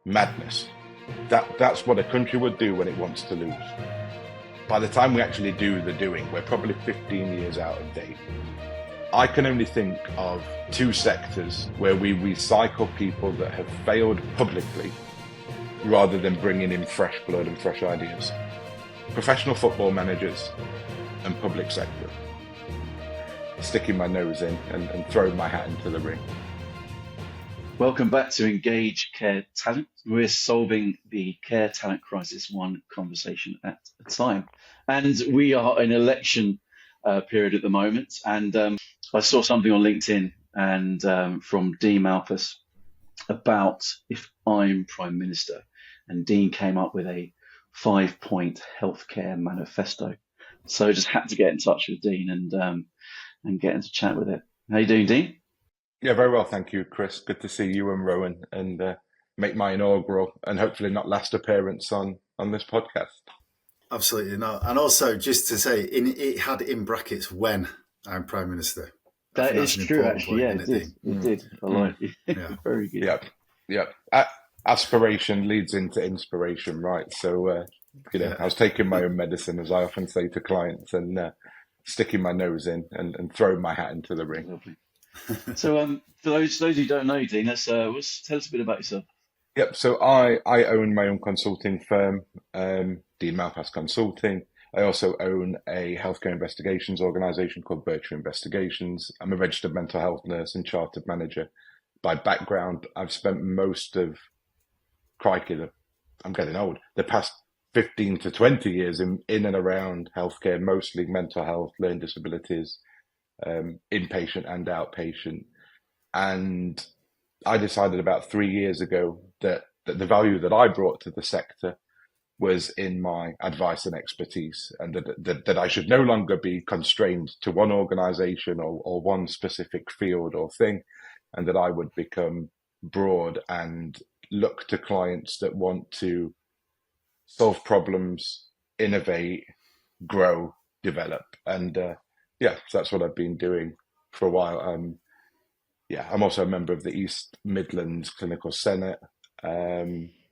madness. That's what a country would do when it wants to lose. By the time we actually do the doing, we're probably 15 years out of date. I can only think of two sectors where we recycle people that have failed publicly rather than bringing in fresh blood and fresh ideas. Professional football managers and public sector. Sticking my nose in and throwing my hat into the ring. Welcome back to Engage Care Talent. We're solving the care talent crisis one conversation at a time. And we are in election period at the moment. And I saw something on LinkedIn and from Dean Malpass about if I'm Prime Minister. And Dean came up with a 5-point healthcare manifesto. So I just had to get in touch with Dean and get into chat with it. How you doing, Dean? Yeah, very well, thank you, Chris. Good to see you and Rowan and make my inaugural and hopefully not last appearance on this podcast. Absolutely not. And also, just to say, it had in brackets when I'm Prime Minister. That is true, actually. Yeah, it did. I like it. Yeah. Very good. Yeah. Aspiration leads into inspiration, right? So, I was taking my own medicine, as I often say to clients, and sticking my nose in and throwing my hat into the ring. Lovely. So, for those who don't know, Dean, tell us a bit about yourself. Yep. So I own my own consulting firm, Dean Malpass Consulting. I also own a healthcare investigations organisation called Virtue Investigations. I'm a registered mental health nurse and chartered manager by background. I've spent most of, I'm getting old, the past 15 to 20 years in and around healthcare, mostly mental health, learning disabilities, inpatient and outpatient. And I decided about 3 years ago that the value that I brought to the sector was in my advice and expertise, and that I should no longer be constrained to one organization or one specific field or thing, and that I would become broad and look to clients that want to solve problems, innovate, grow, develop. And so that's what I've been doing for a while. I'm also a member of the East Midlands Clinical Senate.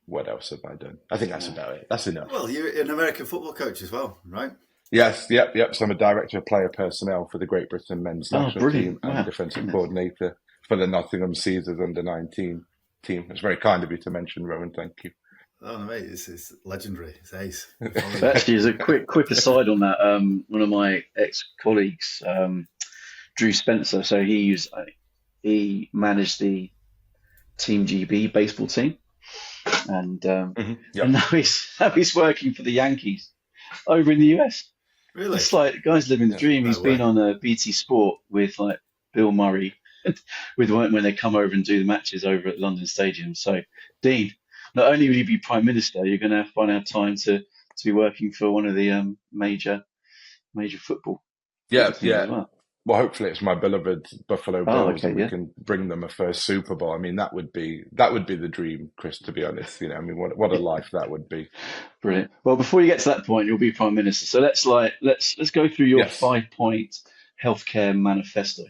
What else have I done? I think that's about it. That's enough. Well, you're an American football coach as well, right? Yes, yep. So I'm a director of player personnel for the Great Britain men's national team and defensive coordinator for the Nottingham Caesars under-19 team. It's very kind of you to mention, Rowan. Thank you. Oh, mate, this is legendary. It's ace. Actually, as a quick aside on that, one of my ex-colleagues, Drew Spencer, so he managed the Team GB baseball team, and and now he's working for the Yankees over in the US. Really? It's like the guy's living the dream. He's been on a BT Sport with like Bill Murray, with when they come over and do the matches over at London Stadium. So, Dean, not only will you be Prime Minister, you're going to find time to be working for one of the major football. Yeah. As Well, hopefully it's my beloved Buffalo Bills, and we can bring them a first Super Bowl. I mean, that would be the dream, Chris. To be honest, what a life that would be. Brilliant. Well, before you get to that point, you'll be Prime Minister. So let's go through your 5-point healthcare manifesto.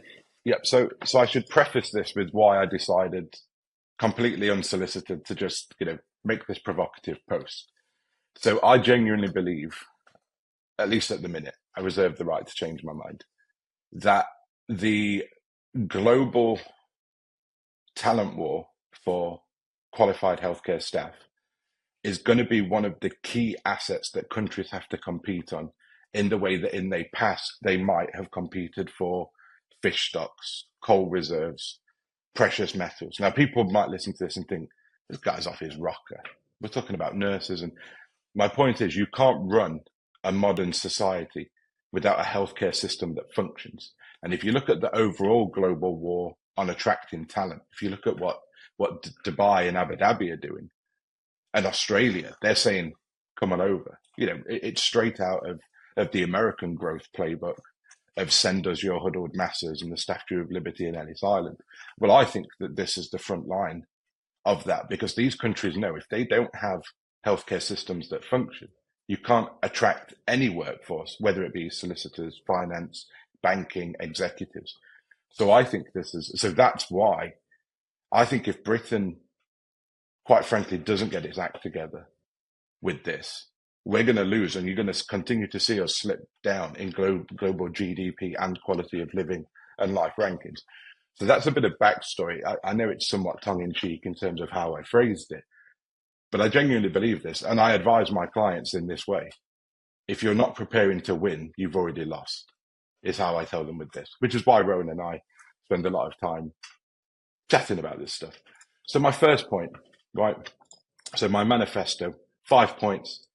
Yep. So I should preface this with why I decided, completely unsolicited, to just make this provocative post. So I genuinely believe, at least at the minute, I reserve the right to change my mind, that the global talent war for qualified healthcare staff is going to be one of the key assets that countries have to compete on, in the way that in the past they might have competed for fish stocks, coal reserves, precious metals. Now, people might listen to this and think, this guy's off his rocker. We're talking about nurses. And my point is, you can't run a modern society without a healthcare system that functions. And if you look at the overall global war on attracting talent, if you look at what Dubai and Abu Dhabi are doing, and Australia, they're saying, come on over. It's straight out of the American growth playbook of send us your huddled masses and the Statue of Liberty in Ellis Island. Well, I think that this is the front line of that, because these countries know if they don't have healthcare systems that function, you can't attract any workforce, whether it be solicitors, finance, banking, executives. So I think that's why I think if Britain quite frankly, doesn't get its act together with this, we're going to lose, and you're going to continue to see us slip down in global GDP and quality of living and life rankings. So that's a bit of backstory. I know it's somewhat tongue-in-cheek in terms of how I phrased it, but I genuinely believe this, and I advise my clients in this way. If you're not preparing to win, you've already lost, is how I tell them with this, which is why Rowan and I spend a lot of time chatting about this stuff. So my first point, right? So my manifesto, 5 points,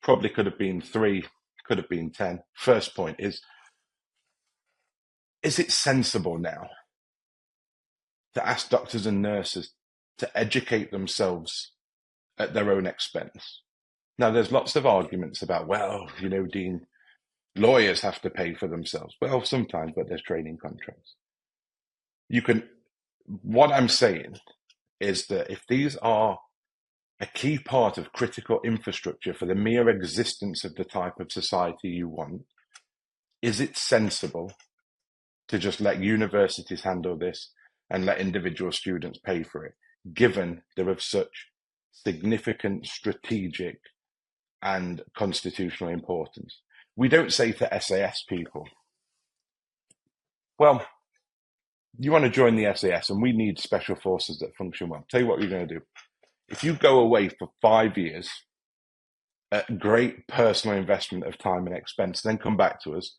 probably could have been 3, could have been 10. First point is it sensible now to ask doctors and nurses to educate themselves at their own expense? Now, there's lots of arguments about, well, Dean, lawyers have to pay for themselves. Well, sometimes, but there's training contracts. What I'm saying is that if these are a key part of critical infrastructure for the mere existence of the type of society you want, is it sensible to just let universities handle this and let individual students pay for it, given they're of such significant strategic and constitutional importance? We don't say to SAS people, well, you want to join the SAS and we need special forces that function well. Tell you what you're going to do. If you go away for 5 years at great personal investment of time and expense, then come back to us,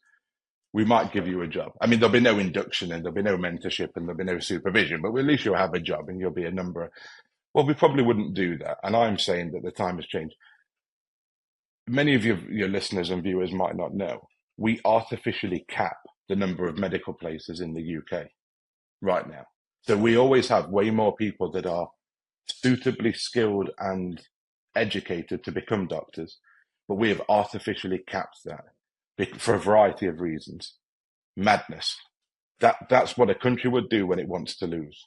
we might give you a job. I mean, there'll be no induction and there'll be no mentorship and there'll be no supervision, but at least you'll have a job and you'll be a number. Well, we probably wouldn't do that. And I'm saying that the time has changed. Many of your listeners and viewers might not know, we artificially cap the number of medical places in the UK right now. So we always have way more people that are suitably skilled and educated to become doctors, but we have artificially capped that for a variety of reasons. Madness. That's what a country would do when it wants to lose.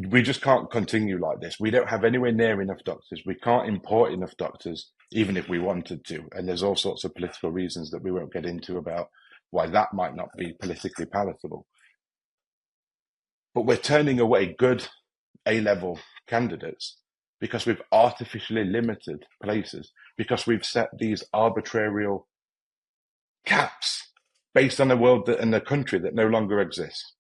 We just can't continue like this. We don't have anywhere near enough doctors. We can't import enough doctors, even if we wanted to. And there's all sorts of political reasons that we won't get into about why that might not be politically palatable. But we're turning away good A-level candidates because we've artificially limited places, because we've set these arbitrary caps based on a world and a country that no longer exists.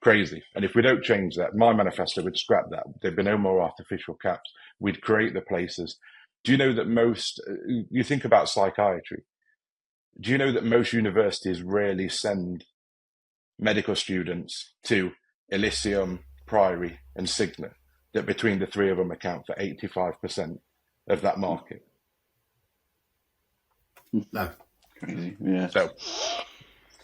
Crazy. And if we don't change that, my manifesto would scrap that. There'd be no more artificial caps. We'd create the places. Do you know that you think about psychiatry. Do you know that most universities rarely send medical students to Elysium, Priory and Signet, that between the three of them account for 85% of that market? No. Crazy, yeah. So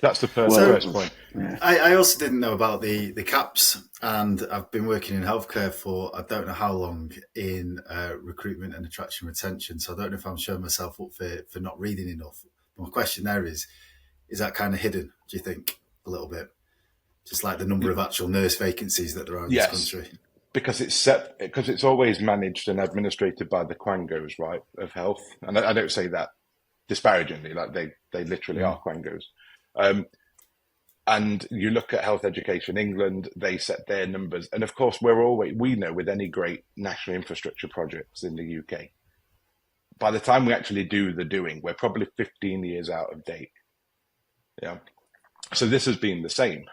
that's the first point. Yeah. I also didn't know about the caps, and I've been working in healthcare for I don't know how long in recruitment and attraction retention, so I don't know if I'm showing myself up for not reading enough. My question there is that kind of hidden, do you think, a little bit? Just like the number of actual nurse vacancies that there are in this country. Because it's always managed and administrated by the quangos, right, of health. And I don't say that disparagingly, like they literally are quangos. And you look at Health Education England, they set their numbers. And of course, we know with any great national infrastructure projects in the UK, by the time we actually do the doing, we're probably 15 years out of date. Yeah. So this has been the same.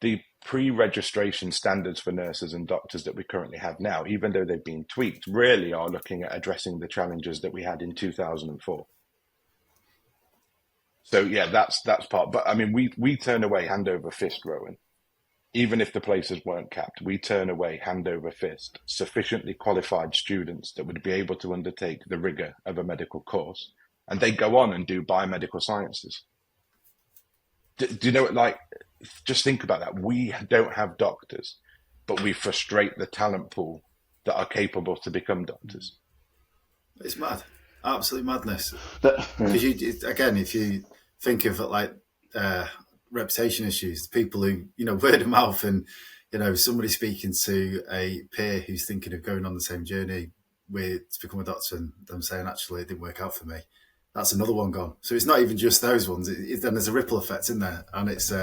The pre-registration standards for nurses and doctors that we currently have now, even though they've been tweaked, really are looking at addressing the challenges that we had in 2004. So yeah, that's part. But I mean, we turn away hand over fist, Rowan. Even if the places weren't capped, we turn away hand over fist sufficiently qualified students that would be able to undertake the rigor of a medical course, and they go on and do biomedical sciences. Do you know what? Like, just think about that. We don't have doctors, but we frustrate the talent pool that are capable to become doctors. It's mad, absolute madness. Because if you think of like reputation issues, people who word of mouth, and somebody speaking to a peer who's thinking of going on the same journey to become a doctor, and them saying actually it didn't work out for me. That's another one gone. So it's not even just those ones. Then there's a ripple effect in there, and it's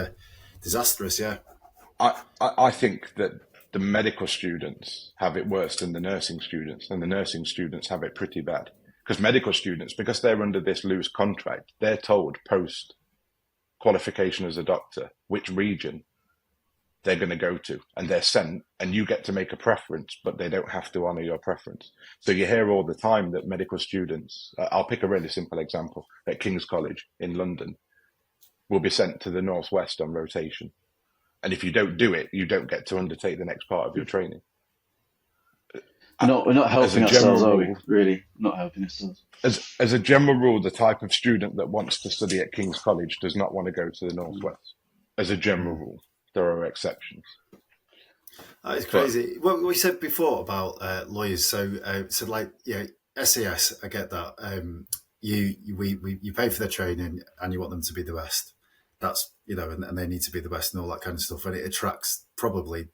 disastrous. Yeah, I think that the medical students have it worse than the nursing students, and the nursing students have it pretty bad. Because medical students, because they're under this loose contract, they're told post qualification as a doctor which region they're going to go to, and they're sent, and you get to make a preference, but they don't have to honour your preference. So you hear all the time that medical students, I'll pick a really simple example, at King's College in London, will be sent to the Northwest on rotation. And if you don't do it, you don't get to undertake the next part of your training. We're not helping ourselves, are we? Really, not helping ourselves. As a general rule, the type of student that wants to study at King's College does not want to go to the Northwest. As a general rule, there are exceptions. That is crazy. What we said before about lawyers. So like, SAS, I get that. You pay for their training and you want them to be the best. That's, and they need to be the best and all that kind of stuff. And it attracts probably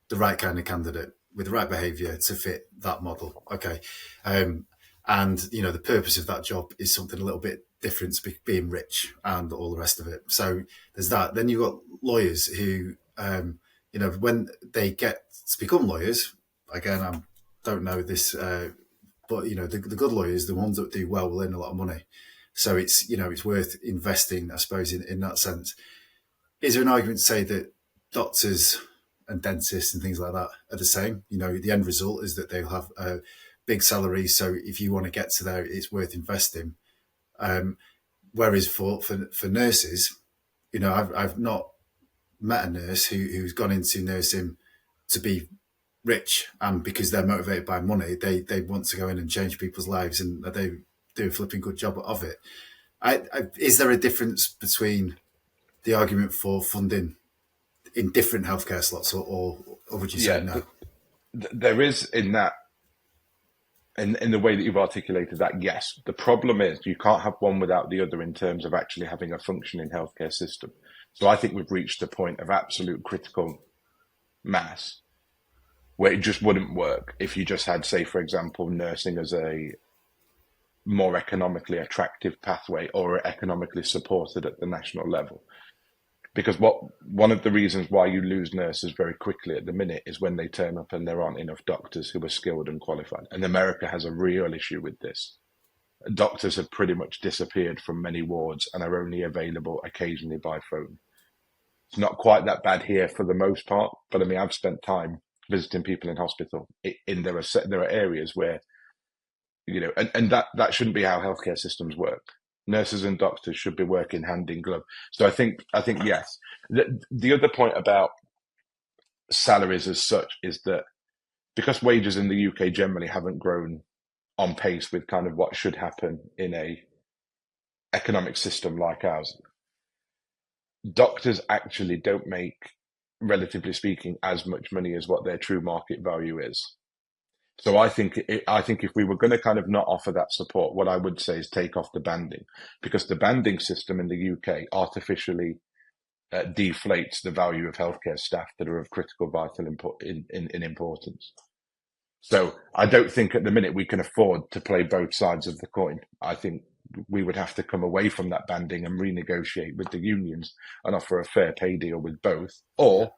the right kind of candidate with the right behaviour to fit that model. Okay. And, the purpose of that job is something a little bit different to being rich and all the rest of it. So there's that. Then you've got lawyers who, when they get to become lawyers, again, I don't know this, but, the good lawyers, the ones that do well, will earn a lot of money. So it's, it's worth investing, I suppose, in that sense. Is there an argument to say that doctors and dentists and things like that are the same? The end result is that they'll have a big salary. So if you want to get to there, it's worth investing. Whereas for nurses, I've not met a nurse who's gone into nursing to be rich, and because they're motivated by money, they want to go in and change people's lives, and they do a flipping good job of it. Is there a difference between the argument for funding in different healthcare slots, or would you say no? There is in that, in the way that you've articulated that, yes. The problem is you can't have one without the other in terms of actually having a functioning healthcare system. So I think we've reached a point of absolute critical mass where it just wouldn't work if you just had, say, for example, nursing as a more economically attractive pathway or economically supported at the national level. Because one of the reasons why you lose nurses very quickly at the minute is when they turn up and there aren't enough doctors who are skilled and qualified. And America has a real issue with this. Doctors have pretty much disappeared from many wards and are only available occasionally by phone. It's not quite that bad here for the most part, but I mean, I've spent time visiting people in hospital. There are areas where, and that shouldn't be how healthcare systems work. Nurses and doctors should be working hand in glove. So I think yes. The other point about salaries as such is that because wages in the UK generally haven't grown on pace with kind of what should happen in a economic system like ours, doctors actually don't make, relatively speaking, as much money as what their true market value is. So I think if we were going to kind of not offer that support, what I would say is take off the banding, because the banding system in the UK artificially deflates the value of healthcare staff that are of critical vital in importance. So I don't think at the minute we can afford to play both sides of the coin. I think we would have to come away from that banding and renegotiate with the unions and offer a fair pay deal with both, or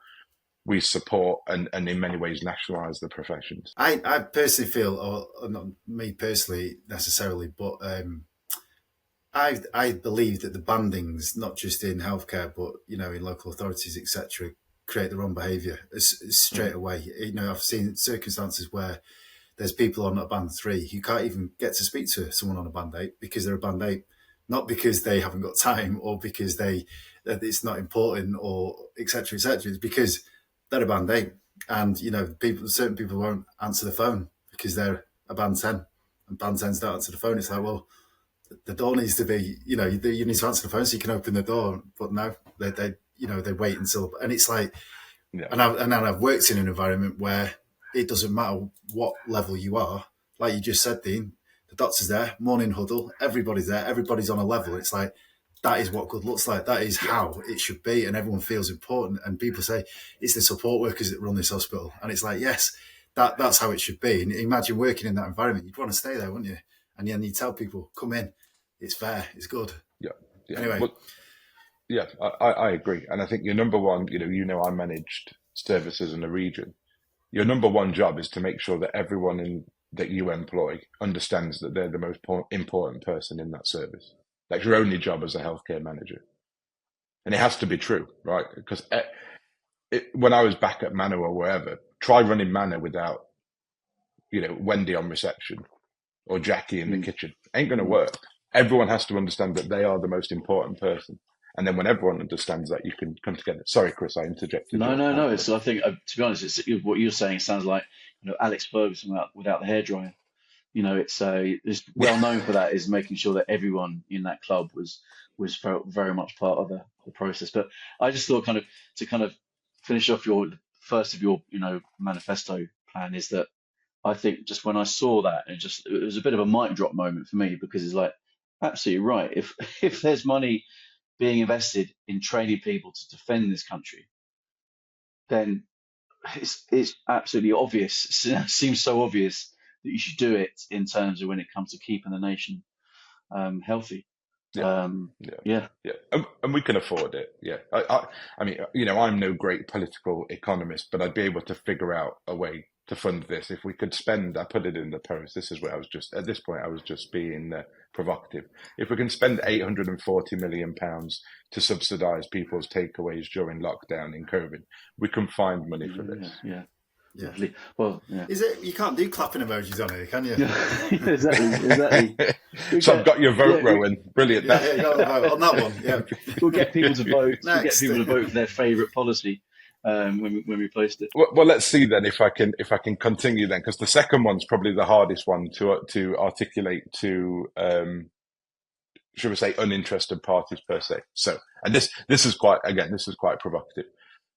we support and in many ways nationalise the professions. I personally feel, or not me personally necessarily, but I believe that the bandings, not just in healthcare, but in local authorities, etc., create the wrong behaviour straight away. I've seen circumstances where there's people on a band 3 who can't even get to speak to someone on a band 8 because they're a band 8, not because they haven't got time or because it's not important or etc. It's because they're a band 8, and certain people won't answer the phone because they're a band 10, and band 10s don't answer the phone. It's like, well, the door needs to be, you need to answer the phone so you can open the door, but no, they wait until, and it's like, and I've worked in an environment where it doesn't matter what level you are, like you just said, Dean. The doctor's there, morning huddle, everybody's there, everybody's on a level. It's like, that is what good looks like. That is how it should be. And everyone feels important. And people say, it's the support workers that run this hospital. And it's like, yes, that's how it should be. And imagine working in that environment. You'd want to stay there, wouldn't you? And then you tell people, come in. It's fair. It's good. Yeah. Anyway. I agree. And I think your number one, I managed services in the region. your number one job is to make sure that everyone that you employ understands that they're the most important person in that service. That's your only job as a healthcare manager. And it has to be true, right? Because when I was back at Manor or wherever, try running Manor without, Wendy on reception or Jackie in the kitchen. Ain't going to work. Everyone has to understand that they are the most important person. And then when everyone understands that, you can come together. Sorry, Chris, I interjected. No. So I think, to be honest, what you're saying sounds like Alex Ferguson without the hairdryer. It's well known for that, is making sure that everyone in that club was very much part of the process. But I just thought to finish off your first of your manifesto plan is that I think just when I saw that, it was a bit of a mic drop moment for me, because it's like, absolutely right. If there's money being invested in training people to defend this country, then it's absolutely obvious. It seems so obvious that you should do it in terms of when it comes to keeping the nation healthy. Yeah. And we can afford it. Yeah. I mean, I'm no great political economist, but I'd be able to figure out a way to fund this. If we could spend, I put it in the post, this is where at this point, I was just being provocative. If we can spend £840 million to subsidise people's takeaways during lockdown in COVID, we can find money for this. Yeah. Well, yeah. Is it? You can't do clapping emojis on here, can you? Exactly. So I've got your vote, Rowan. Brilliant. You got the vote on that one. Yeah. We'll get people to vote. We'll get people to vote for their favourite policy when we post it. Well, let's see then if I can continue then, because the second one's probably the hardest one to articulate to, should we say, uninterested parties per se. So, and this is quite provocative.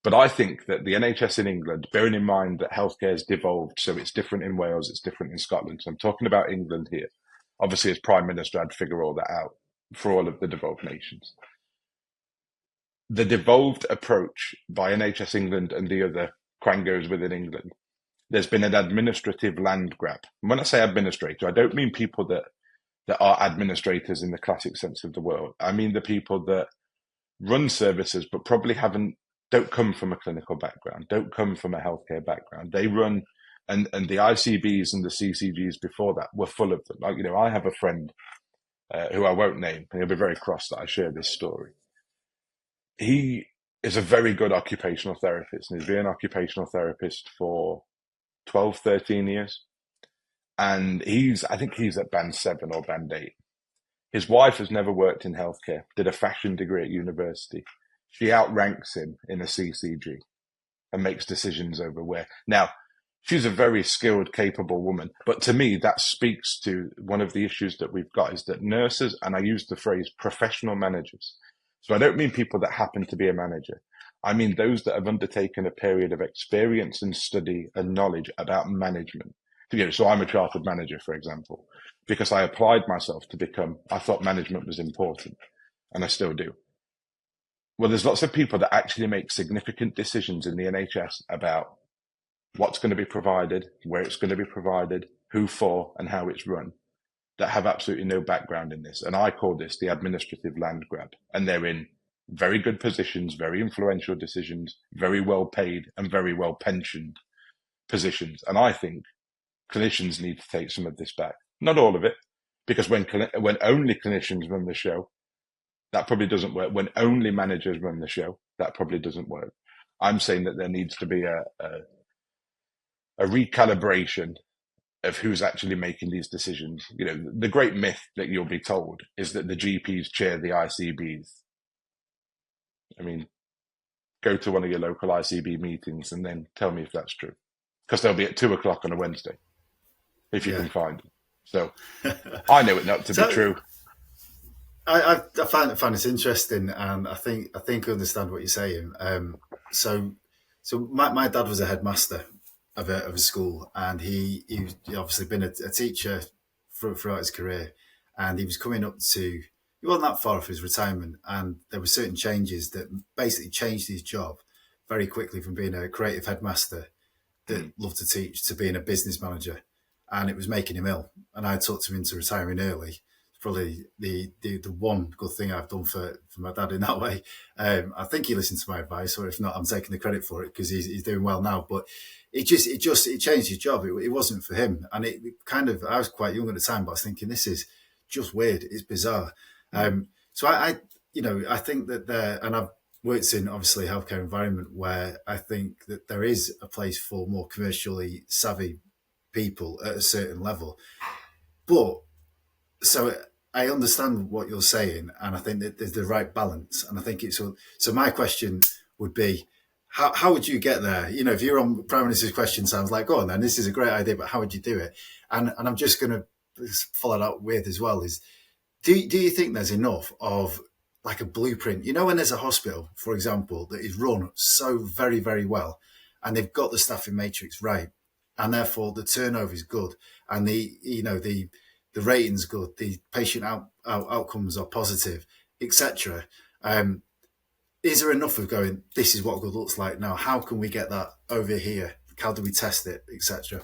But I think that the NHS in England, bearing in mind that healthcare has devolved, so it's different in Wales, it's different in Scotland. So I'm talking about England here. Obviously, as Prime Minister, I'd figure all that out for all of the devolved nations. The devolved approach by NHS England and the other quangos within England, there's been an administrative land grab. And when I say administrator, I don't mean people that are administrators in the classic sense of the word. I mean the people that run services but probably don't come from a clinical background, don't come from a healthcare background. They run, and the ICBs and the CCGs before that were full of them. Like, I have a friend who I won't name, and he'll be very cross that I share this story. He is a very good occupational therapist, and he's been an occupational therapist for 12, 13 years. And I think he's at band 7 or band 8. His wife has never worked in healthcare, did a fashion degree at university. She outranks him in a CCG and makes decisions over where. Now, she's a very skilled, capable woman. But to me, that speaks to one of the issues that we've got, is that nurses, and I use the phrase professional managers. So I don't mean people that happen to be a manager. I mean those that have undertaken a period of experience and study and knowledge about management. So I'm a chartered manager, for example, because I applied myself I thought management was important, and I still do. Well, there's lots of people that actually make significant decisions in the NHS about what's going to be provided, where it's going to be provided, who for, and how it's run, that have absolutely no background in this. And I call this the administrative land grab. And they're in very good positions, very influential decisions, very well paid and very well pensioned positions. And I think clinicians need to take some of this back. Not all of it, because when only clinicians run the show, that probably doesn't work. When only managers run the show, that probably doesn't work. I'm saying that there needs to be a recalibration of who's actually making these decisions. The great myth that you'll be told is that the GPs chair the ICBs. I mean, go to one of your local ICB meetings and then tell me if that's true, because they'll be at 2:00 on a Wednesday, if you can find them. So I know it not to be true. I find this interesting, and I think I understand what you're saying. So my dad was a headmaster of a school, and he obviously been a teacher throughout his career, and he was coming up to, he wasn't that far off his retirement, and there were certain changes that basically changed his job very quickly from being a creative headmaster that loved to teach to being a business manager, and it was making him ill. And I talked him into retiring early. probably the one good thing I've done for my dad in that way. I think he listened to my advice, or if not, I'm taking the credit for it because he's doing well now. But it changed his job. It wasn't for him, and it kind of, I was quite young at the time, but I was thinking this is just weird. It's bizarre. So I think that and I've worked in obviously healthcare environment where I think that there is a place for more commercially savvy people at a certain level. But so I understand what you're saying, and I think that there's the right balance. And I think it's so. My question would be, how would you get there? You know, if you're on Prime Minister's question, sounds like, go on then, this is a great idea, but how would you do it? And I'm just going to follow that with as well is, do you think there's enough of like a blueprint? You know, when there's a hospital, for example, that is run so very, very well, and they've got the staffing matrix right, and therefore the turnover is good, and the ratings good, the patient outcomes are positive, etc. Is there enough of going, this is what good looks like now? How can we get that over here? How do we test it, etc.?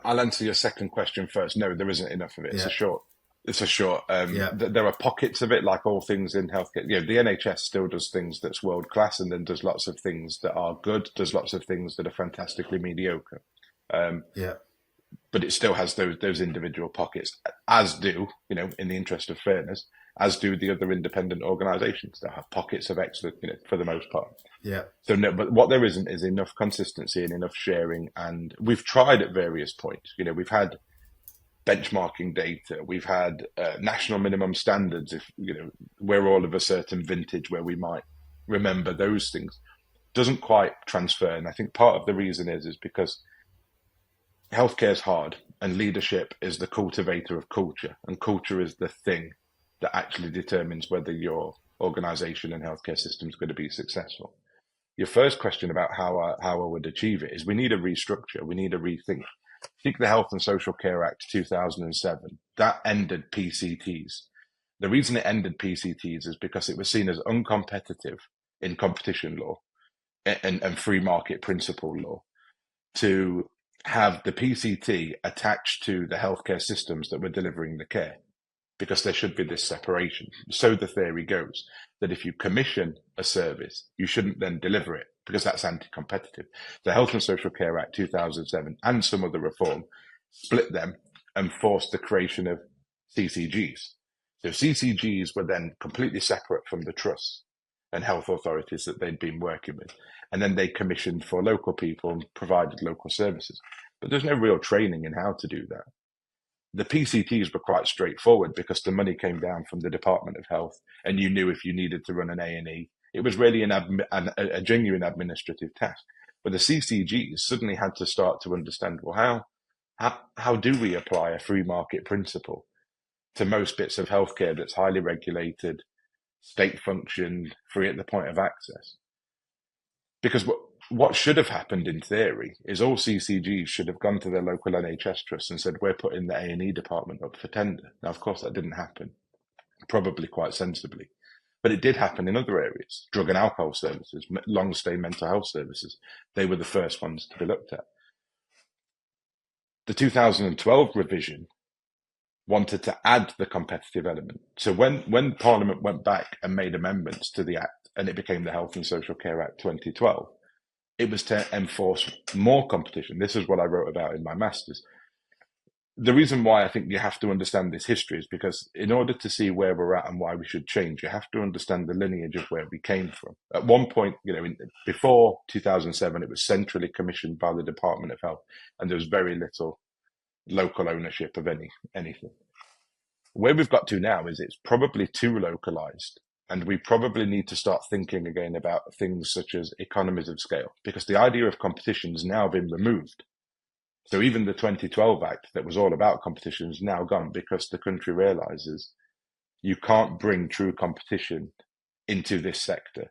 I'll answer your second question first. No, there isn't enough of it. It's a short. There are pockets of it, like all things in healthcare. You know, the NHS still does things that's world class, and then does lots of things that are good. Does lots of things that are fantastically mediocre. But it still has those individual pockets, as do, you know, in the interest of fairness, as do the other independent organisations that have pockets of excellence, you know, for the most part. So no, but what there isn't is enough consistency and enough sharing. And we've tried at various points. You know, we've had benchmarking data, we've had national minimum standards. If you know, we're all of a certain vintage where we might remember those things, doesn't quite transfer. And I think part of the reason is because healthcare is hard, and leadership is the cultivator of culture, and culture is the thing that actually determines whether your organisation and healthcare system is going to be successful. Your first question about how I would achieve it is we need a restructure, we need a rethink. Think the Health and Social Care Act 2007, that ended PCTs. The reason it ended PCTs is because it was seen as uncompetitive in competition law and free market principle law to have the PCT attached to the healthcare systems that were delivering the care, because there should be this separation. So the theory goes that if you commission a service, you shouldn't then deliver it, because that's anti-competitive. The Health and Social Care Act 2007 and some other reform split them and forced the creation of CCGs. So CCGs were then completely separate from the trusts and health authorities that they'd been working with. And then they commissioned for local people and provided local services. But there's no real training in how to do that. The PCTs were quite straightforward because the money came down from the Department of Health, and you knew if you needed to run an A&E. It was really a genuine administrative task. But the CCGs suddenly had to start to understand, well, how do we apply a free market principle to most bits of healthcare that's highly regulated, state functioned, free at the point of access? Because what should have happened in theory is all CCGs should have gone to their local NHS trust and said, we're putting the A&E department up for tender. Now, of course, that didn't happen, probably quite sensibly. But it did happen in other areas, drug and alcohol services, long-stay mental health services. They were the first ones to be looked at. The 2012 revision wanted to add the competitive element. So when Parliament went back and made amendments to the Act, and it became the Health and Social Care Act 2012, it was to enforce more competition. This is what I wrote about in my master's. The reason why I think you have to understand this history is because in order to see where we're at and why we should change, you have to understand the lineage of where we came from. At one point, you know, before 2007, it was centrally commissioned by the Department of Health, and there was very little local ownership of anything. Where we've got to now is it's probably too localized, and we probably need to start thinking again about things such as economies of scale, because the idea of competition has now been removed. So even the 2012 Act that was all about competition is now gone because the country realizes you can't bring true competition into this sector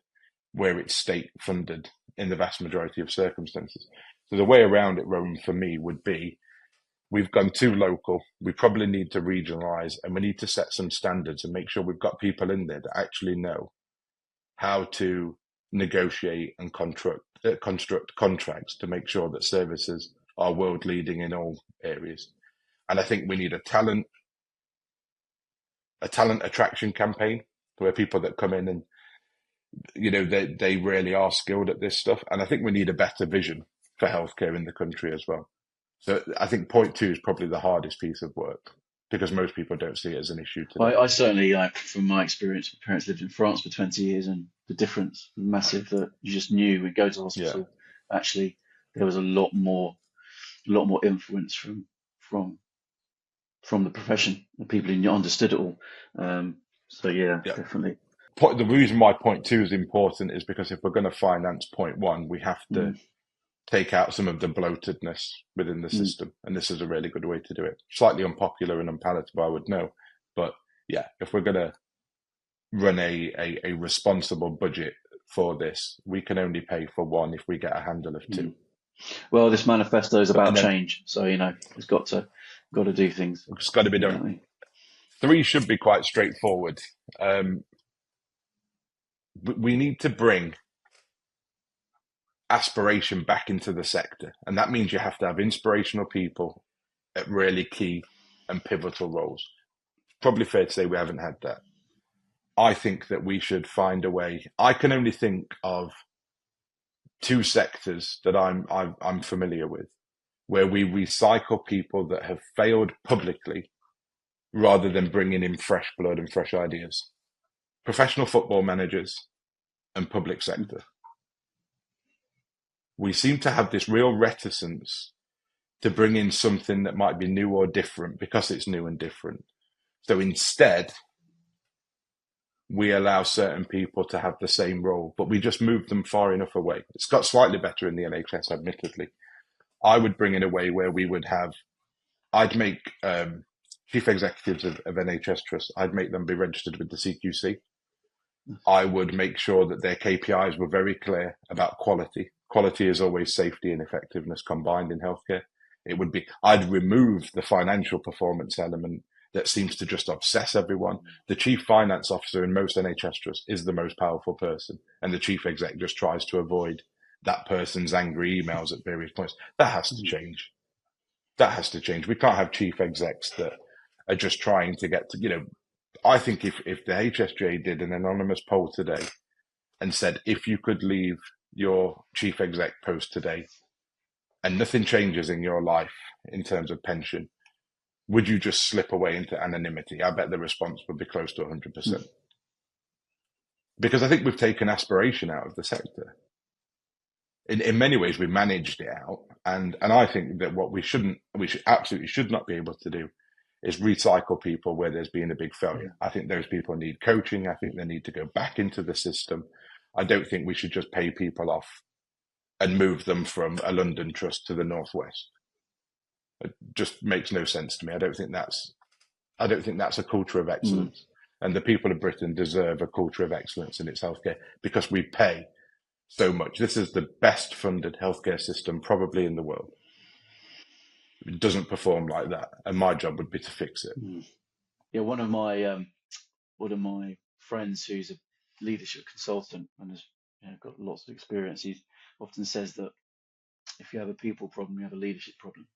where it's state funded in the vast majority of circumstances. So the way around it, Rowan, for me would be, we've gone too local. We probably need to regionalize, and we need to set some standards and make sure we've got people in there that actually know how to negotiate and construct contracts to make sure that services are world leading in all areas. And I think we need a talent a talent attraction campaign where people that come in and, they really are skilled at this stuff. And I think we need a better vision for healthcare in the country as well. So I think point 2 is probably the hardest piece of work because most people don't see it as an issue today. I certainly, from my experience, my parents lived in France for 20 years, and the difference was massive. That you just knew we'd go to hospital. Yeah. Actually, there was a lot more influence from the profession, the people who understood it all. So yeah, definitely. The reason why point 2 is important is because if we're going to finance point 1, we have to take out some of the bloatedness within the system. And this is a really good way to do it. Slightly unpopular and unpalatable, I would know. But yeah, if we're going to run a responsible budget for this, we can only pay for 1 if we get a handle of 2. Well, this manifesto is about change. So, it's got to do things. It's got to be done. 3 should be quite straightforward. We need to bring aspiration back into the sector. And that means you have to have inspirational people at really key and pivotal roles. Probably fair to say we haven't had that. I think that we should find a way. I can only think of 2 sectors that I'm familiar with, where we recycle people that have failed publicly rather than bringing in fresh blood and fresh ideas. Professional football managers and public sector. We seem to have this real reticence to bring in something that might be new or different because it's new and different. So instead, we allow certain people to have the same role, but we just move them far enough away. It's got slightly better in the NHS, admittedly. I would bring in a way where I'd make chief executives of NHS trusts, I'd make them be registered with the CQC. I would make sure that their KPIs were very clear about quality. Quality is always safety and effectiveness combined in healthcare. I'd remove the financial performance element that seems to just obsess everyone. The chief finance officer in most NHS trusts is the most powerful person, and the chief exec just tries to avoid that person's angry emails at various points. That has to change. That has to change. We can't have chief execs that are just trying to get to, I think if the HSJ did an anonymous poll today and said, if you could leave your chief exec post today and nothing changes in your life in terms of pension, would you just slip away into anonymity? I bet the response would be close to 100%. Because I think we've taken aspiration out of the sector. In many ways, we managed it out. And I think that what we absolutely should not be able to do is recycle people where there's been a big failure. I think those people need coaching. I think they need to go back into the system. I don't think we should just pay people off and move them from a London trust to the Northwest. It just makes no sense to me. I don't think that's a culture of excellence. And the people of Britain deserve a culture of excellence in its healthcare because we pay so much. This is the best funded healthcare system probably in the world. It doesn't perform like that, and my job would be to fix it. Yeah, one of my friends who's a leadership consultant and has got lots of experience. He often says that if you have a people problem, you have a leadership problem.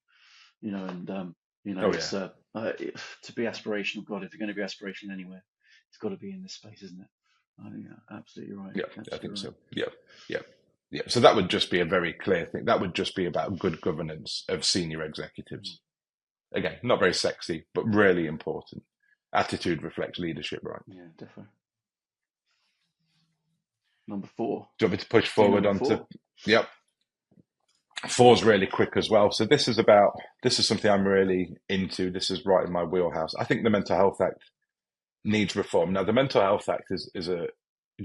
To be aspirational, God, if you're going to be aspirational anywhere, it's got to be in this space, isn't it? I think you're absolutely right. Yeah, I think so. Yeah. So that would just be a very clear thing. That would just be about good governance of senior executives. Again, not very sexy, but really important. Attitude reflects leadership, right? Yeah, definitely. Number 4. Do you want me to push forward onto? Yep. 4's really quick as well. So this is something I'm really into. This is right in my wheelhouse. I think the Mental Health Act needs reform. Now, the Mental Health Act is a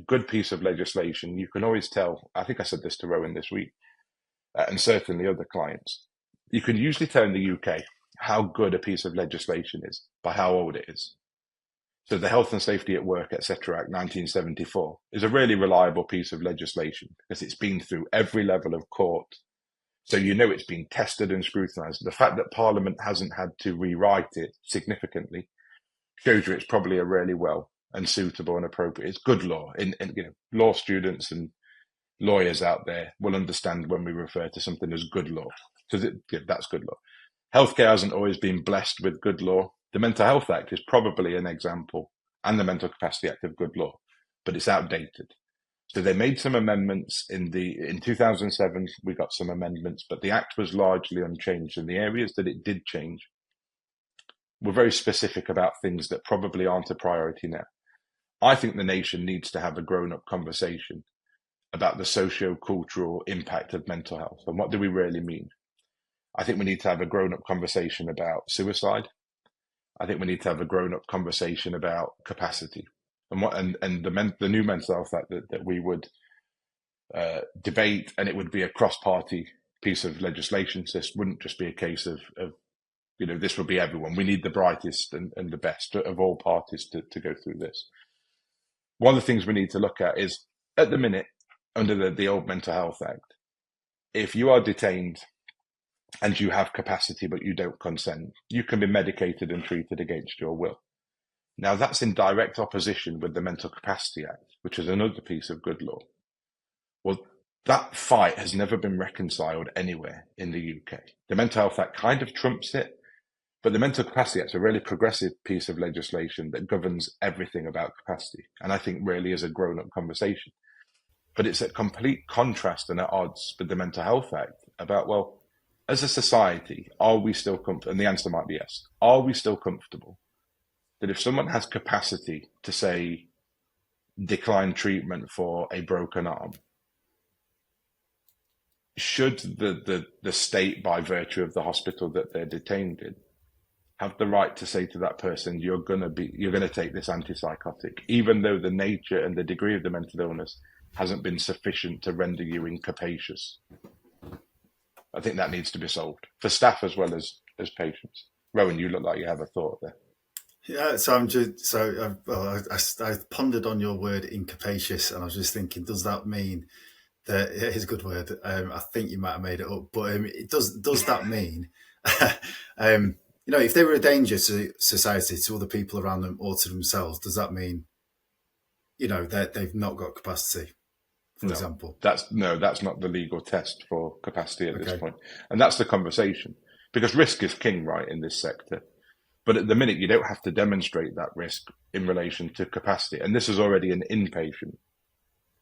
good piece of legislation. You can always tell, I think I said this to Rowan this week, and certainly other clients, you can usually tell in the UK how good a piece of legislation is by how old it is. So the Health and Safety at Work, etc. Act 1974 is a really reliable piece of legislation because it's been through every level of court. So it's been tested and scrutinised. The fact that Parliament hasn't had to rewrite it significantly shows you it's probably a really well and suitable and appropriate. It's good law. And law students and lawyers out there will understand when we refer to something as good law. So that's good law. Healthcare hasn't always been blessed with good law. The Mental Health Act is probably an example, and the Mental Capacity Act of good law, but it's outdated. So they made some amendments in 2007. We got some amendments, but the Act was largely unchanged. And the areas that it did change were very specific about things that probably aren't a priority now. I think the nation needs to have a grown-up conversation about the socio-cultural impact of mental health. And what do we really mean? I think we need to have a grown-up conversation about suicide. I think we need to have a grown-up conversation about capacity. And the new Mental Health Act that we would debate, and it would be a cross-party piece of legislation. So this wouldn't just be a case of this would be everyone. We need the brightest and the best of all parties to go through this. One of the things we need to look at is, at the minute, under the old Mental Health Act, if you are detained and you have capacity but you don't consent, you can be medicated and treated against your will. Now, that's in direct opposition with the Mental Capacity Act, which is another piece of good law. Well, that fight has never been reconciled anywhere in the UK. The Mental Health Act kind of trumps it, but the Mental Capacity Act is a really progressive piece of legislation that governs everything about capacity, and I think really is a grown-up conversation. But it's at complete contrast and at odds with the Mental Health Act about, well, as a society, are we still comfortable? And the answer might be yes. Are we still comfortable that if someone has capacity to, say, decline treatment for a broken arm, should the state, by virtue of the hospital that they're detained in, have the right to say to that person, you're going to take this antipsychotic, even though the nature and the degree of the mental illness hasn't been sufficient to render you incapacious? I think that needs to be solved for staff as well as patients. Rowan, you look like you have a thought there. Yeah, I pondered on your word incapacious, and I was just thinking, does that mean that it is a good word? I think you might have made it up, but does that mean, if they were a danger to society, to other people around them, or to themselves, does that mean, that they've not got capacity? For example, that's not the legal test for capacity at this point, and that's the conversation, because risk is king, right, in this sector. But at the minute, you don't have to demonstrate that risk in relation to capacity, and this is already an inpatient.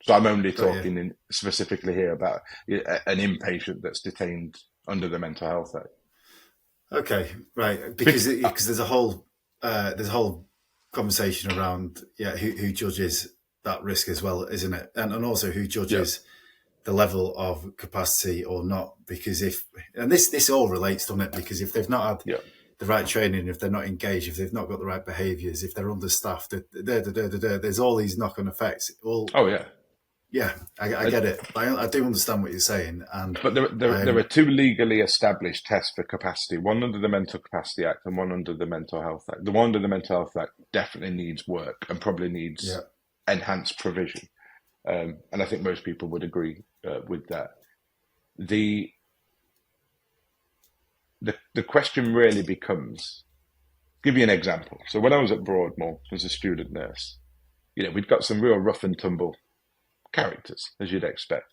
So I'm only talking specifically here about an inpatient that's detained under the Mental Health Act. Okay, right, because there's a whole conversation around who judges that risk as well, isn't it? And also who judges the level of capacity or not? Because this all relates, doesn't it? Because if they've not had the right training, if they're not engaged, if they've not got the right behaviours, if they're understaffed, there's all these knock-on effects. Yeah, I get it. I do understand what you're saying. But there are two legally established tests for capacity, one under the Mental Capacity Act and one under the Mental Health Act. The one under the Mental Health Act definitely needs work and probably needs enhanced provision. And I think most people would agree with that. The question really becomes, give you an example. So when I was at Broadmoor as a student nurse, we'd got some real rough and tumble characters, as you'd expect.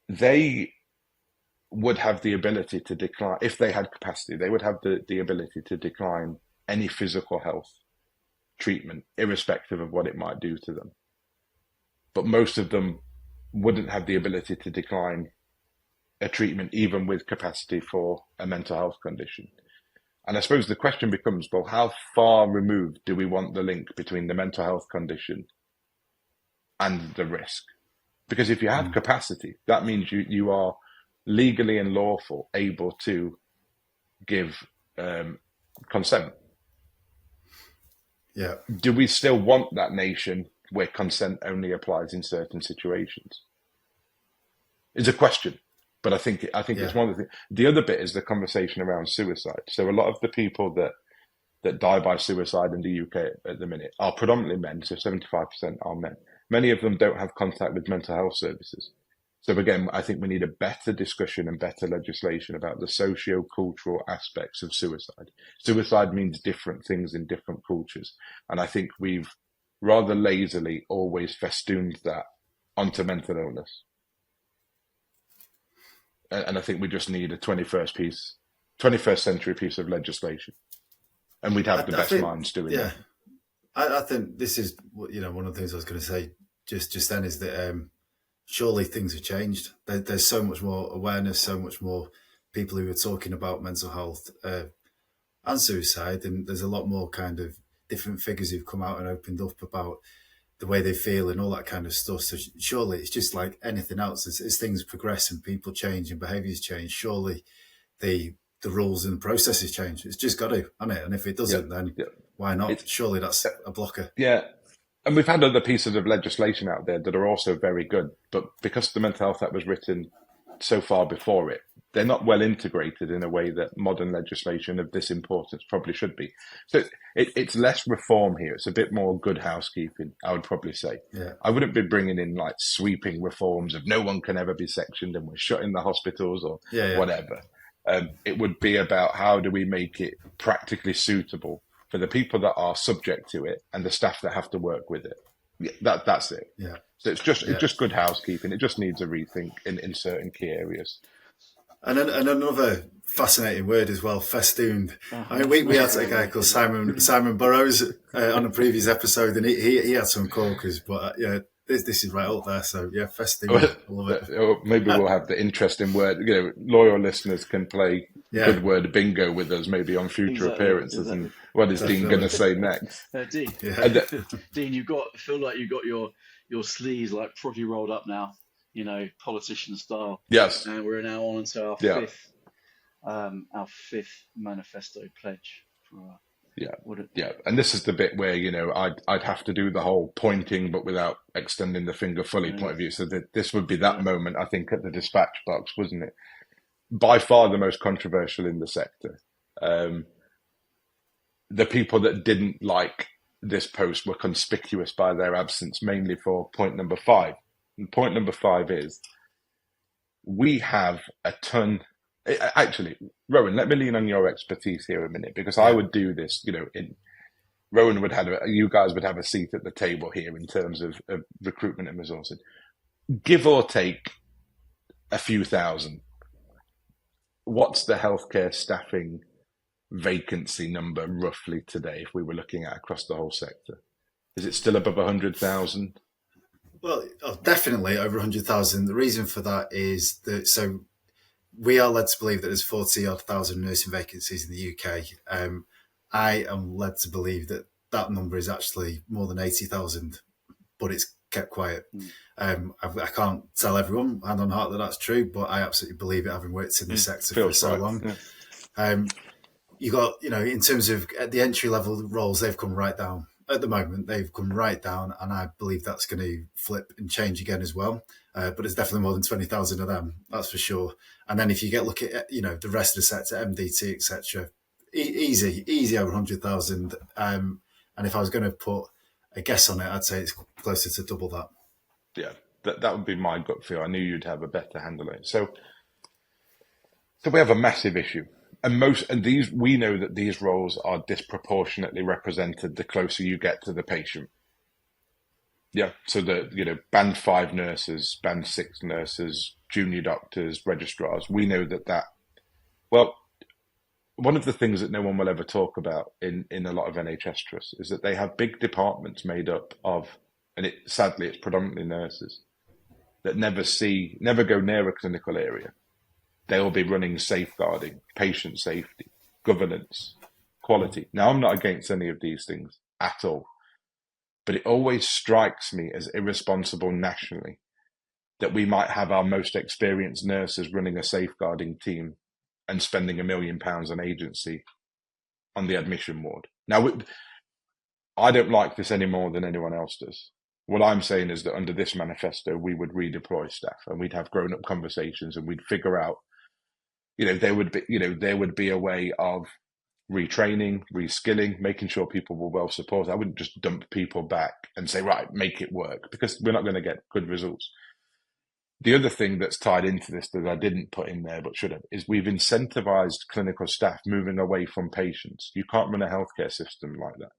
They would have the ability to decline, if they had capacity, they would have the ability to decline any physical health treatment, irrespective of what it might do to them. But most of them wouldn't have the ability to decline a treatment, even with capacity for a mental health condition. And I suppose the question becomes, well, how far removed do we want the link between the mental health condition and the risk? Because if you have capacity, that means you are legally and lawful able to give consent. Yeah. Do we still want that nation where consent only applies in certain situations? It's a question, but I think it's one of the things. The other bit is the conversation around suicide. So a lot of the people that die by suicide in the UK at the minute are predominantly men, so 75% are men. Many of them don't have contact with mental health services. So again, I think we need a better discussion and better legislation about the socio-cultural aspects of suicide. Suicide means different things in different cultures. And I think we've rather lazily always festooned that onto mental illness. And I think we just need a 21st century piece of legislation. and we'd have the best think, minds doing yeah, it. I think this is, one of the things I was going to say just then is that surely things have changed. There's so much more awareness, so much more people who are talking about mental health and suicide, and there's a lot more kind of different figures who've come out and opened up about the way they feel and all that kind of stuff. So surely it's just like anything else. As things progress and people change and behaviours change, surely the rules and the processes change. It's just got to, hasn't it? And if it doesn't, then why not? Surely that's a blocker. Yeah. And we've had other pieces of legislation out there that are also very good, but because the Mental Health Act was written so far before it, they're not well integrated in a way that modern legislation of this importance probably should be. So it's less reform here. It's a bit more good housekeeping, I would probably say. Yeah. I wouldn't be bringing in like sweeping reforms of no one can ever be sectioned and we're shutting the hospitals or whatever. It would be about how do we make it practically suitable for the people that are subject to it and the staff that have to work with it. Yeah, that's it. Yeah. So it's just good housekeeping. It just needs a rethink in certain key areas. And another fascinating word as well, festooned. I mean, we had a guy called Simon Burrows on a previous episode, and he had some corkers, but this is right up there. So yeah, festooned. I love it. Maybe we'll have the interesting word. Loyal listeners can play good word bingo with us, maybe on future appearances. Exactly. And what is Dean going to say next? Dean, Dean, feel like you got your sleeves like properly rolled up now. Politician style. Yes. And we're now on to our fifth manifesto pledge. And this is the bit where I'd have to do the whole pointing, but without extending the finger fully point of view. So that this would be that moment, I think, at the dispatch box, wasn't it? By far the most controversial in the sector. The people that didn't like this post were conspicuous by their absence, mainly for point number 5. And point number 5 is we have a ton. Actually, Rowan, let me lean on your expertise here a minute, because I would do this. Rowan would have you guys would have a seat at the table here in terms of recruitment and resourcing. Give or take a few thousand. What's the healthcare staffing vacancy number roughly today, if we were looking at across the whole sector? Is it still above 100,000? Well, definitely over 100,000. The reason for that is that we are led to believe that there's 40-odd thousand nursing vacancies in the UK. I am led to believe that number is actually more than 80,000, but it's kept quiet. I can't tell everyone hand on heart that that's true, but I absolutely believe it, having worked in the sector for so long. Yeah. You got, in terms of the entry level roles, they've come right down. At the moment, they've come right down, and I believe that's going to flip and change again as well. But it's definitely more than 20,000 of them, that's for sure. And then if you look at the rest of the sector, MDT, etc., easy over 100,000. And if I was going to put a guess on it, I'd say it's closer to double that. Yeah, that would be my gut feel. I knew you'd have a better handle on it. So we have a massive issue. We know that these roles are disproportionately represented the closer you get to the patient. Yeah, so band 5 nurses, band 6 nurses, junior doctors, registrars. We know that. Well, one of the things that no one will ever talk about in a lot of NHS trusts is that they have big departments made up of, and sadly it's predominantly nurses, that never go near a clinical area. They will be running safeguarding, patient safety, governance, quality. Now, I'm not against any of these things at all, but it always strikes me as irresponsible nationally that we might have our most experienced nurses running a safeguarding team and spending £1 million on agency on the admission ward. Now, I don't like this any more than anyone else does. What I'm saying is that under this manifesto, we would redeploy staff and we'd have grown-up conversations and we'd figure out, there would be a way of retraining, reskilling, making sure people were well supported. I wouldn't just dump people back and say, right, make it work, because we're not going to get good results. The other thing that's tied into this that I didn't put in there but should have is we've incentivized clinical staff moving away from patients. You can't run a healthcare system like that.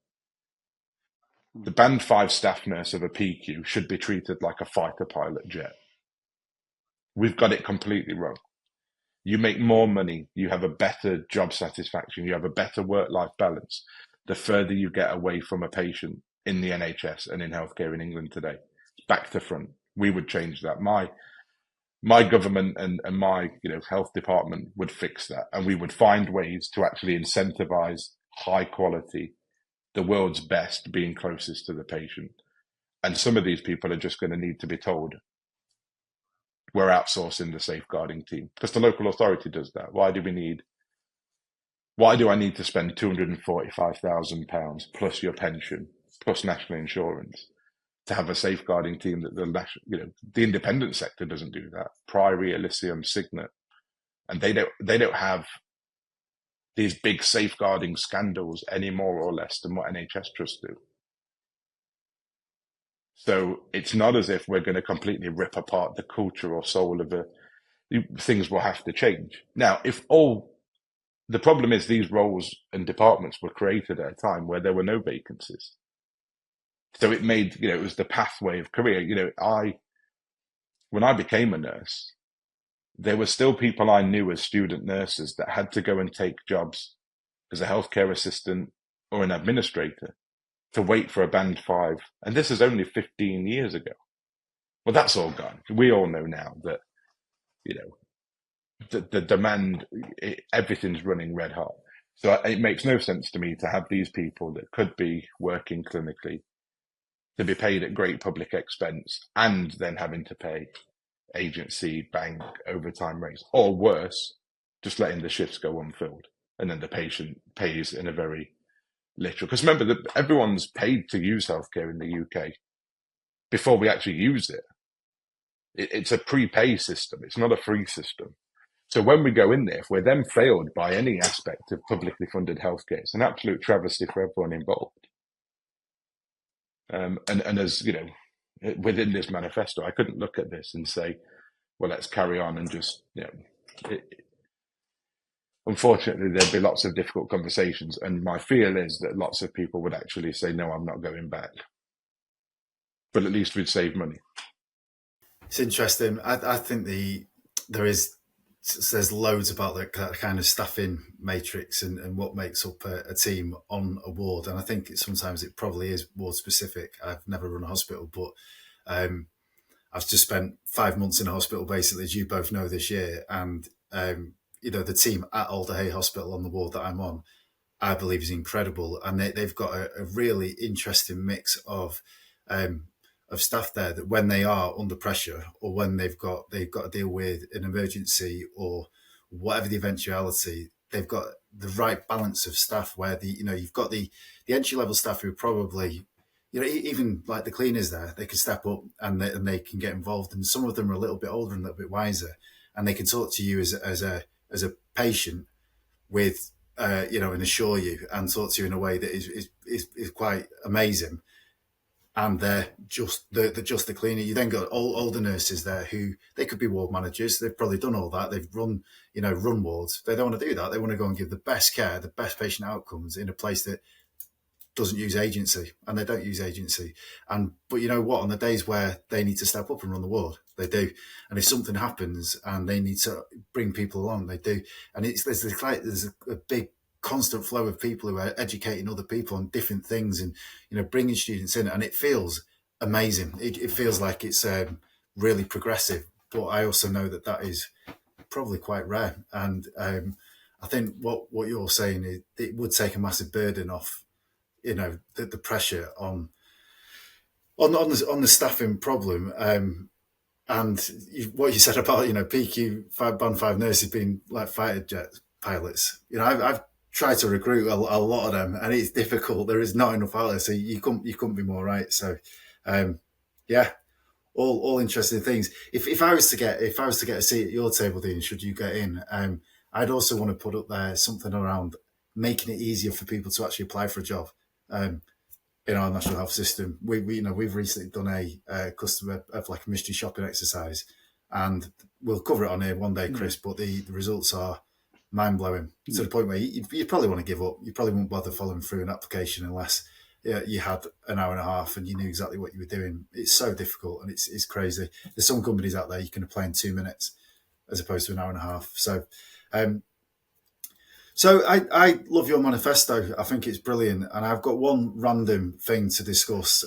The band 5 staff nurse of a PQ should be treated like a fighter pilot jet. We've got it completely wrong. You make more money, you have a better job satisfaction, you have a better work-life balance, the further you get away from a patient in the NHS and in healthcare in England today. It's back to front. We would change that. My government and my health department would fix that, and we would find ways to actually incentivize high quality, the world's best being closest to the patient. And some of these people are just going to need to be told, we're outsourcing the safeguarding team, because the local authority does that. Why do I need to spend £245,000 plus your pension, plus national insurance, to have a safeguarding team that the independent sector doesn't do that? Priory, Elysium, Signet, and they don't have these big safeguarding scandals any more or less than what NHS trusts do. So it's not as if we're going to completely rip apart the culture or soul of things will have to change. Now, the problem is these roles and departments were created at a time where there were no vacancies. So it made, it was the pathway of career. When I became a nurse, there were still people I knew as student nurses that had to go and take jobs as a healthcare assistant or an administrator to wait for a band 5. And this is only 15 years ago. Well, that's all gone. We all know now that, the demand, everything's running red hot. So it makes no sense to me to have these people that could be working clinically to be paid at great public expense and then having to pay agency, bank, overtime rates, or worse, just letting the shifts go unfilled. And then the patient pays in a very literal, because remember that everyone's paid to use healthcare in the UK before we actually use it. It's a prepay system. It's not a free system. So when we go in there, if we're then failed by any aspect of publicly funded healthcare, it's an absolute travesty for everyone involved. And as within this manifesto, I couldn't look at this and say, well, let's carry on and just, unfortunately, there'd be lots of difficult conversations. And my fear is that lots of people would actually say, no, I'm not going back. But at least we'd save money. It's interesting. I think there's loads about the kind of staffing matrix and what makes up a team on a ward. And I think sometimes it probably is ward specific. I've never run a hospital, but I've just spent 5 months in a hospital, basically, as you both know, this year. And, the team at Alder Hey Hospital on the ward that I'm on, I believe is incredible. And they've got a really interesting mix of staff there that when they are under pressure or when they've got to deal with an emergency or whatever the eventuality, they've got the right balance of staff where you've got the entry level staff who are probably, even like the cleaners there, they can step up and they can get involved. And some of them are a little bit older and a little bit wiser, and they can talk to you as a patient with, and assure you and talk to you in a way that is quite amazing. And they're just the cleaner. You then got older nurses there who they could be ward managers. They've probably done all that. They've run wards. They don't want to do that. They want to go and give the best care, the best patient outcomes in a place that doesn't use agency, and they don't use agency. But you know what? On the days where they need to step up and run the ward, they do. And if something happens and they need to bring people along, they do. And there's a big constant flow of people who are educating other people on different things and bringing students in, and it feels amazing. It feels like it's really progressive, but I also know that is probably quite rare. And I think what you're saying is it would take a massive burden off the pressure on the staffing problem. And what you said about PQ band 5 nurses being like fighter jet pilots, I've try to recruit a lot of them, and it's difficult. There is not enough out there, so you couldn't be more right. So, all interesting things. If I was to get a seat at your table, Dean, should you get in, I'd also want to put up there something around making it easier for people to actually apply for a job in our national health system. We've recently done a customer of like a mystery shopping exercise, and we'll cover it on here one day, Chris. But the results are mind-blowing to the point where you probably want to give up. You probably won't bother following through an application unless you had an hour and a half and you knew exactly what you were doing. It's so difficult and it's crazy. There's some companies out there you can apply in 2 minutes. as opposed to an hour and a half. So I love your manifesto. I think it's brilliant. And I've got one random thing to discuss.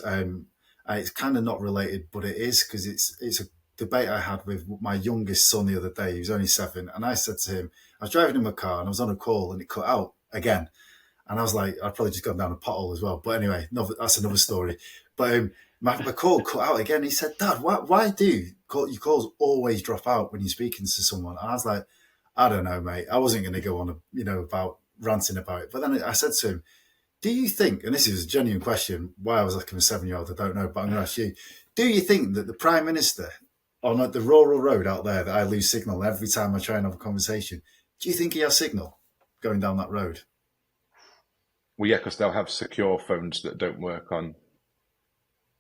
It's kind of not related, but it is, because it's a debate I had with my youngest son the other day. He was only 7. And I said to him, I was driving in my car and I was on a call and it cut out again. And I was like, I'd probably just gone down a pothole as well. But anyway, that's another story. But my call cut out again. He said, Dad, why do your calls always drop out when you're speaking to someone? And I was like, I don't know, mate. I wasn't going to go on, about ranting about it. But then I said to him, do you think, and this is a genuine question, why I was asking a 7-year-old, I don't know, but I'm going to ask you, do you think that the Prime Minister on the rural road out there that I lose signal every time I try and have a conversation, do you think he has signal going down that road? Well, yeah, because they'll have secure phones that don't work on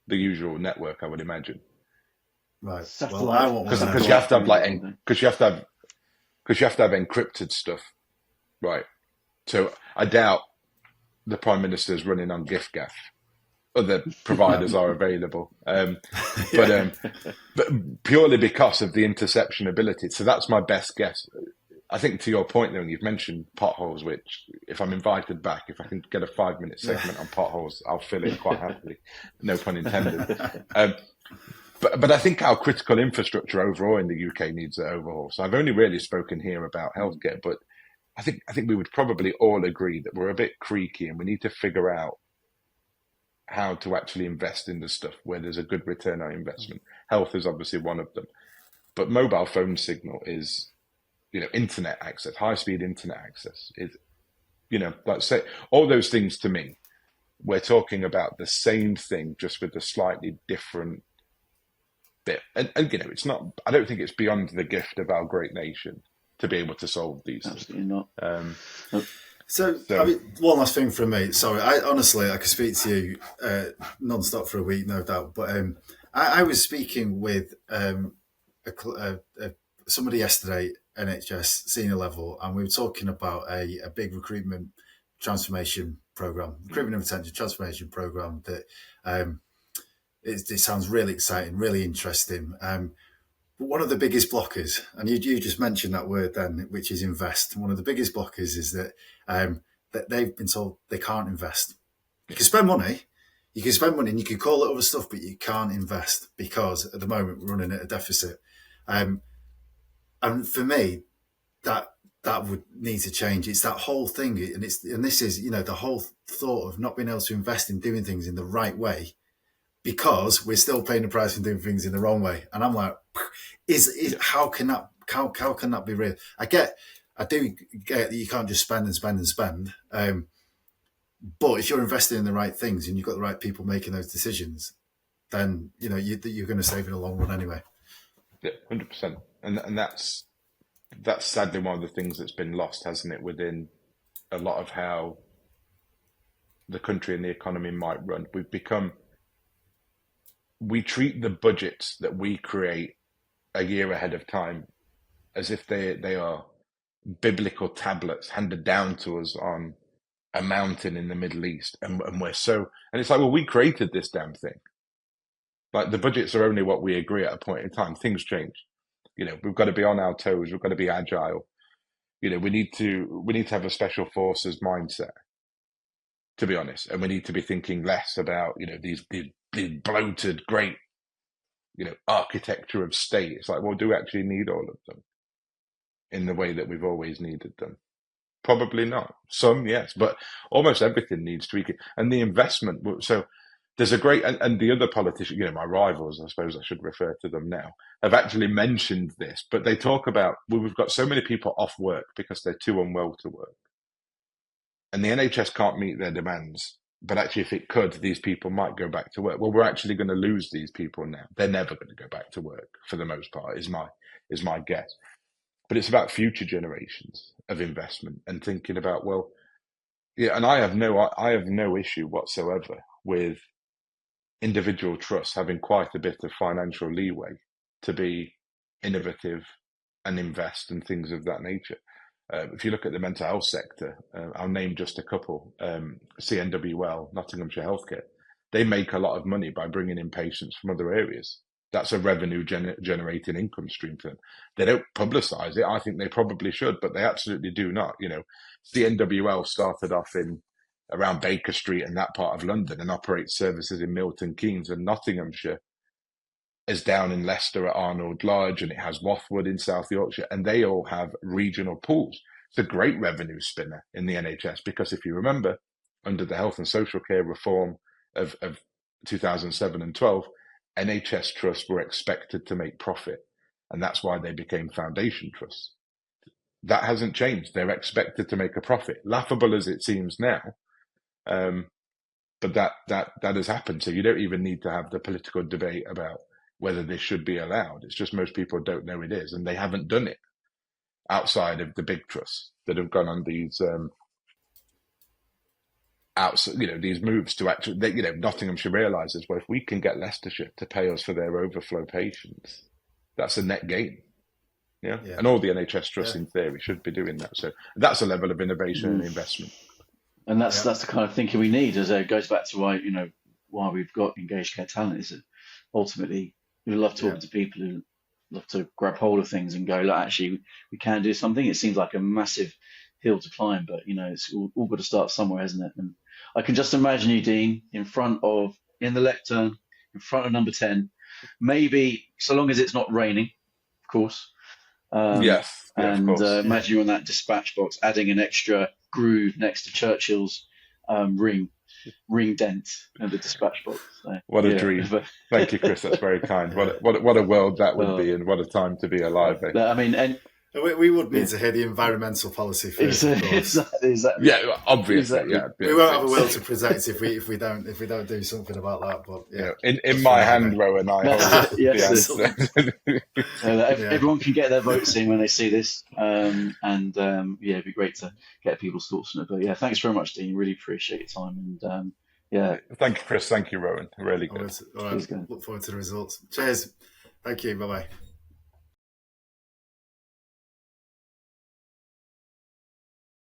the usual network, I would imagine. Right. Well, I want one. Because you have to have because you have to have encrypted stuff, right? So I doubt the Prime Minister is running on giffgaff. Other providers are available, but purely because of the interception ability. So that's my best guess. I think to your point, though, you've mentioned potholes, which if I'm invited back, if I can get a 5-minute segment on potholes, I'll fill it quite happily. No pun intended. But I think our critical infrastructure overall in the UK needs an overhaul. So I've only really spoken here about healthcare, but I think we would probably all agree that we're a bit creaky and we need to figure out how to actually invest in the stuff where there's a good return on investment. Health is obviously one of them, but mobile phone signal is, internet access, high-speed internet access is, like say all those things. To me, we're talking about the same thing, just with a slightly different bit. And it's not. I don't think it's beyond the gift of our great nation to be able to solve these. Absolutely not. So, I mean, one last thing from me. Sorry, I could speak to you non-stop for a week, no doubt. But I was speaking with somebody yesterday, NHS senior level, and we were talking about a big recruitment and retention transformation program that it sounds really exciting, really interesting. But one of the biggest blockers, and you just mentioned that word then, which is invest. One of the biggest blockers is that they've been told they can't invest. You can spend money, and you can call it other stuff, but you can't invest because at the moment we're running at a deficit. And for me, that would need to change. It's that whole thing, and this is the whole thought of not being able to invest in doing things in the right way, because we're still paying the price for doing things in the wrong way. And I'm like, how can that be real? I do get that you can't just spend and spend and spend. But if you're investing in the right things and you've got the right people making those decisions, then you're going to save in the long run anyway. Yeah, 100%. And that's sadly one of the things that's been lost, hasn't it, within a lot of how the country and the economy might run. We treat the budgets that we create a year ahead of time as if they are biblical tablets handed down to us on a mountain in the Middle East. And it's like, well, we created this damn thing. Like, the budgets are only what we agree at a point in time. Things change. We've got to be on our toes. We've got to be agile. We need to have a special forces mindset, to be honest. And we need to be thinking less about, these bloated, great, architecture of state. It's like, well, do we actually need all of them in the way that we've always needed them? Probably not. Some, yes, but almost everything needs tweaking. And the investment, so there's a great, and the other politicians, my rivals, I suppose I should refer to them now, have actually mentioned this, but they talk about, well, we've got so many people off work because they're too unwell to work. And the NHS can't meet their demands. But actually, if it could, these people might go back to work. Well, we're actually going to lose these people now. They're never going to go back to work for the most part, is my guess. But it's about future generations of investment and thinking about, well, yeah. And I have no issue whatsoever with individual trusts having quite a bit of financial leeway to be innovative and invest and things of that nature. If you look at the mental health sector, I'll name just a couple. CNWL, Nottinghamshire Healthcare, they make a lot of money by bringing in patients from other areas That's a revenue generating income stream for them. They don't publicize it. I think they probably should, but they absolutely do not. CNWL started off in around Baker Street and that part of London and operates services in Milton Keynes and Nottinghamshire, is down in Leicester at Arnold Lodge, and it has Wathwood in South Yorkshire, and they all have regional pools. It's a great revenue spinner in the NHS because if you remember, under the health and social care reform of 2007 and 12, NHS trusts were expected to make profit, and that's why they became foundation trusts. That hasn't changed. They're expected to make a profit, laughable as it seems now. But that has happened. So you don't even need to have the political debate about whether this should be allowed. It's just most people don't know it is, and they haven't done it outside of the big trusts that have gone on these these moves to actually, Nottinghamshire realises, well, if we can get Leicestershire to pay us for their overflow patients, that's a net gain. Yeah. And all the NHS trusts in theory should be doing that. So that's a level of innovation and investment. And that's the kind of thinking we need. As it goes back to why we've got engaged care talent, is that ultimately we love talking to people who love to grab hold of things and go, look, actually we can do something. It seems like a massive hill to climb, but it's all got to start somewhere, hasn't it? And I can just imagine you, Dean, in the lectern, in front of number 10, maybe so long as it's not raining, of course. Yes. And of course. imagine you on that dispatch box, adding an extra groove next to Churchill's ring dent in the dispatch box. So, what a dream! Thank you, Chris. That's very kind. What a world that would be, and what a time to be alive. I mean, and we would need to hear the environmental policy first. Exactly. Yeah, obviously. Exactly. Yeah, we won't have a will to protect if we don't do something about that. But in my hand, Rowan, I hold the answer. Everyone can get their votes in when they see this, and it'd be great to get people's thoughts on it. But thanks very much, Dean. Really appreciate your time, and Thank you, Chris. Thank you, Rowan. Really good. All right. Look forward to the results. Cheers. Thank you. Bye bye.